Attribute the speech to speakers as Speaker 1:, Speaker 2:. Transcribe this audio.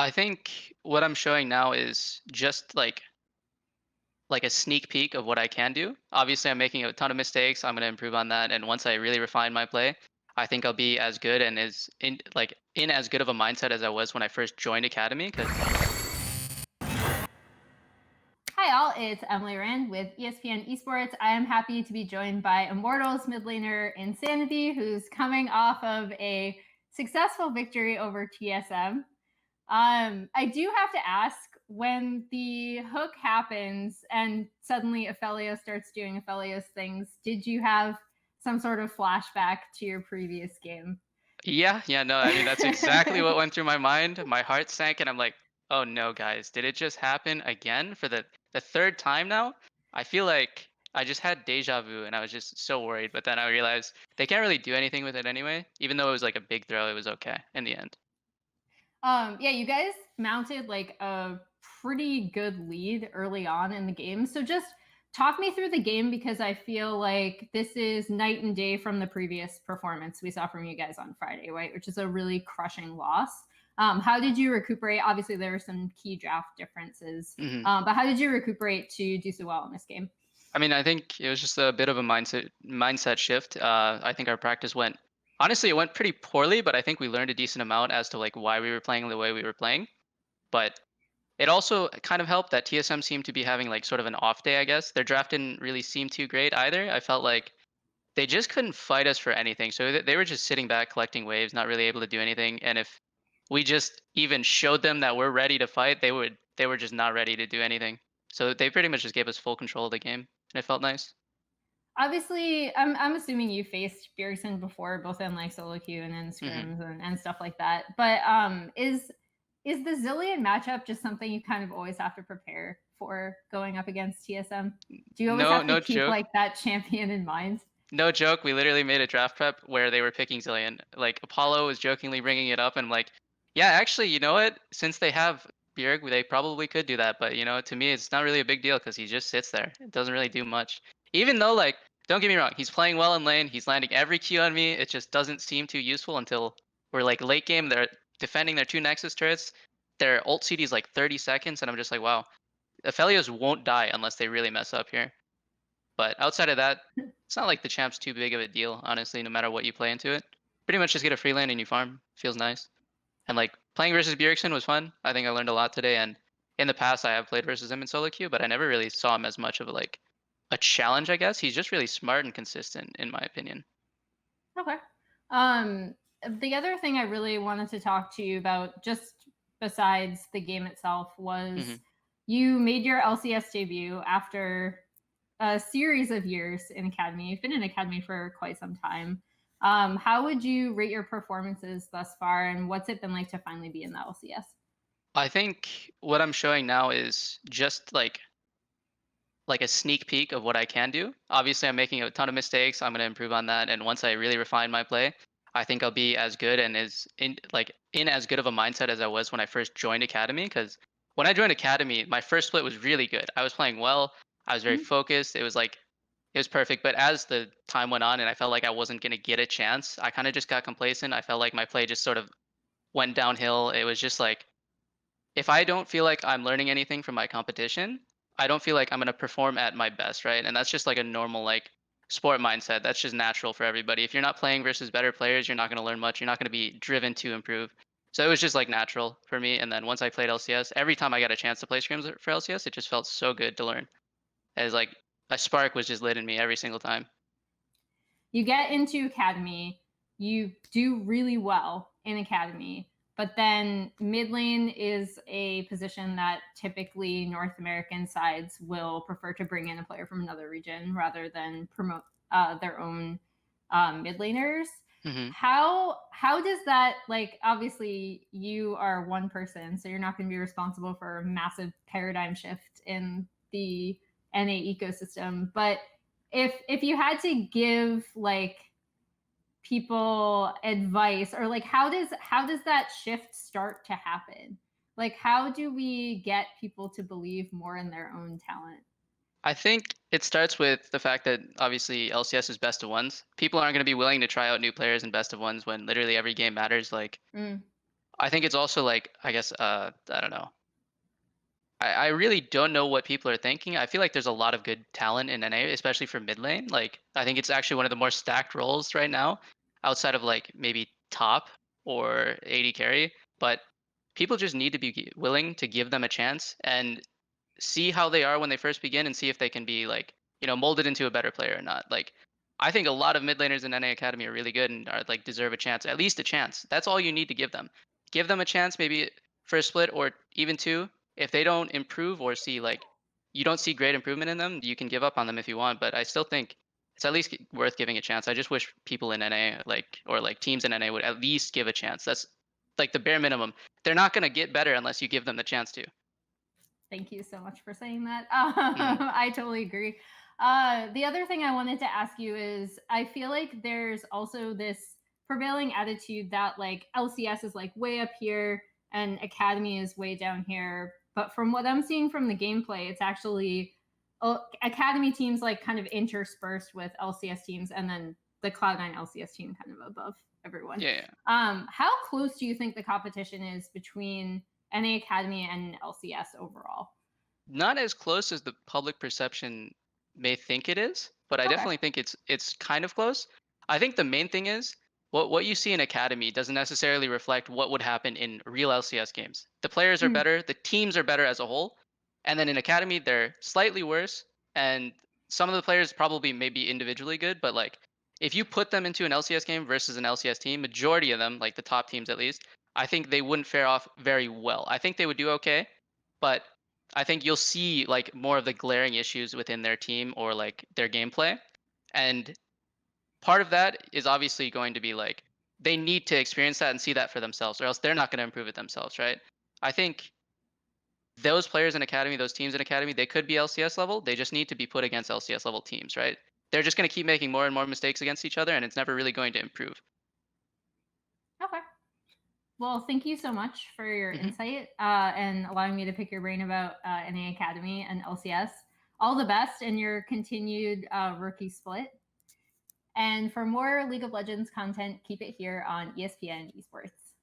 Speaker 1: I think what I'm showing now is just like a sneak peek of what I can do. Obviously, I'm making a ton of mistakes. I'm going to improve on that, and once I really refine my play, I think I'll be as good and as in as good of a mindset as I was when I first joined Academy. Because
Speaker 2: Hi all, it's Emily Rand with ESPN Esports. I am happy to be joined by Immortals mid laner Insanity, who's coming off of a successful victory over TSM. I do have to ask, when the hook happens and suddenly Ophelio starts doing Ophelio's things, did you have some sort of flashback to your previous game?
Speaker 1: yeah, no, I mean that's exactly what went through my mind. My heart sank, and I'm like, oh no, guys, did it just happen again for the third time now? I feel like I just had deja vu, and I was just so worried. But then I realized they can't really do anything with it anyway. Even though it was like a big throw, it was okay in the end.
Speaker 2: Yeah, you guys mounted like a pretty good lead early on in the game. So just talk me through the game, because I feel like this is night and day from the previous performance we saw from you guys on Friday, right? Which is a really crushing loss. How did you recuperate? Obviously, there were some key draft differences,
Speaker 1: hmm
Speaker 2: but how did you recuperate to do so well in this game?
Speaker 1: I mean, I think it was just a bit of a mindset shift. I think our practice went honestly, it went pretty poorly, but I think we learned a decent amount as to like why we were playing the way we were playing. But it also kind of helped that TSM seemed to be having like sort of an off day, I guess. Their draft didn't really seem too great either. I felt like they just couldn't fight us for anything. So they were just sitting back collecting waves, not really able to do anything. And if we just even showed them that we're ready to fight, they were just not ready to do anything. So they pretty much just gave us full control of the game, and it felt nice.
Speaker 2: Obviously, I'm assuming you faced Bjergsen before, both in like solo queue and in
Speaker 1: hmm
Speaker 2: scrims and stuff like that. But is the Zillion matchup just something you kind of always have to prepare for going up against TSM? Do you always
Speaker 1: No,
Speaker 2: have to
Speaker 1: no
Speaker 2: keep
Speaker 1: joke.
Speaker 2: like that champion in mind?
Speaker 1: No joke. We literally made a draft prep where they were picking Zillion. Like Apollo was jokingly bringing it up, and I'm like, yeah, actually, you know what? Since they have Bjerg, they probably could do that. But to me, it's not really a big deal because he just sits there. It doesn't really do much. Even though, like, don't get me wrong, he's playing well in lane. He's landing every Q on me. It just doesn't seem too useful until we're like late game. They're defending their two Nexus turrets. Their ult CD is like 30 seconds, and I'm just like, wow, Aphelios won't die unless they really mess up here. But outside of that, it's not like the champ's too big of a deal, honestly, no matter what you play into it. Pretty much just get a free lane and you farm. Feels nice. And like playing versus Bjergsen was fun. I think I learned a lot today. And in the past, I have played versus him in solo queue, but I never really saw him as much of like a challenge, I guess. He's just really smart and consistent, in my opinion.
Speaker 2: Okay. Um, the other thing I really wanted to talk to you about, just besides the game itself,
Speaker 1: hmm
Speaker 2: was you made your LCS debut after a series of years in Academy. You've been in Academy for quite some time. How would you rate your performances thus far, and what's it been like to finally be in the LCS?
Speaker 1: I think what I'm showing now is just like a sneak peek of what I can do. Obviously, I'm making a ton of mistakes. I'm going to improve on that, and once I really refine my play, I think I'll be as good and as in as good of a mindset as I was when I first joined Academy. Because when I joined Academy, my first split was really good. I was playing well. I was very
Speaker 2: Mhm.
Speaker 1: focused. It was perfect. But as the time went on, and I felt like I wasn't going to get a chance, I kind of just got complacent. I felt like my play just sort of went downhill. It was just like if I don't feel like I'm learning anything from my competition, I don't feel like I'm gonna perform at my best, right? And that's just like a normal like sport mindset. That's just natural for everybody. If you're not playing versus better players, you're not gonna learn much. You're not gonna be driven to improve. So it was just like natural for me. And then once I played LCS, every time I got a chance to play scrims for LCS, it just felt so good to learn. As like a spark was just lit in me every single time.
Speaker 2: You get into Academy, you do really well in Academy, but then mid lane is a position that typically North American sides will prefer to bring in a player from another region rather than promote their own mid laners.
Speaker 1: hmm
Speaker 2: How does that, like, obviously you are one person, so you're not going to be responsible for a massive paradigm shift in the NA ecosystem, but if you had to give like people advice, or like how does that shift start to happen? Like, how do we get people to believe more in their own talent?
Speaker 1: I think it starts with the fact that obviously LCS is best of ones. People aren't going to be willing to try out new players in best of ones when literally every game matters. Like
Speaker 2: Mm.
Speaker 1: I think it's also like, I guess, I don't know. I really don't know what people are thinking. I feel like there's a lot of good talent in NA, especially for mid lane. Like, I think it's actually one of the more stacked roles right now, outside of like maybe top or AD carry. But people just need to be willing to give them a chance and see how they are when they first begin and see if they can be like, molded into a better player or not. Like, I think a lot of mid laners in NA Academy are really good and are like deserve a chance, at least a chance. That's all you need to give them. Give them a chance, maybe for a split or even two. If they don't improve or see like you don't see great improvement in them, you can give up on them if you want. But I still think it's at least worth giving a chance. I just wish people in NA or like teams in NA would at least give a chance. That's like the bare minimum. They're not gonna get better unless you give them the chance to.
Speaker 2: Thank you so much for saying that.
Speaker 1: Mhm.
Speaker 2: I totally agree. The other thing I wanted to ask you is I feel like there's also this prevailing attitude that like LCS is like way up here and Academy is way down here. But from what I'm seeing from the gameplay, it's actually Academy teams like kind of interspersed with LCS teams and then the Cloud9 LCS team kind of above everyone.
Speaker 1: Yeah, yeah.
Speaker 2: How close do you think the competition is between NA Academy and LCS overall?
Speaker 1: Not as close as the public perception may think it is, but I
Speaker 2: Okay.
Speaker 1: definitely think it's kind of close. I think the main thing is what you see in Academy doesn't necessarily reflect what would happen in real LCS games. The players are
Speaker 2: Mm,
Speaker 1: better, the teams are better as a whole, and then in Academy they're slightly worse, and some of the players probably maybe individually good, but like if you put them into an LCS game versus an LCS team, majority of them, like the top teams at least, I think they wouldn't fare off very well. I think they would do okay, but I think you'll see like more of the glaring issues within their team or like their gameplay. And part of that is obviously going to be like they need to experience that and see that for themselves, or else they're not going to improve it themselves, right? I think those players in Academy, those teams in Academy, they could be LCS level. They just need to be put against LCS level teams, right? They're just going to keep making more and more mistakes against each other, and it's never really going to improve.
Speaker 2: okay. Well, thank you so much for your
Speaker 1: Hmm.
Speaker 2: insight and allowing me to pick your brain about NA Academy and LCS. All the best in your continued rookie split. And for more League of Legends content, keep it here on ESPN Esports.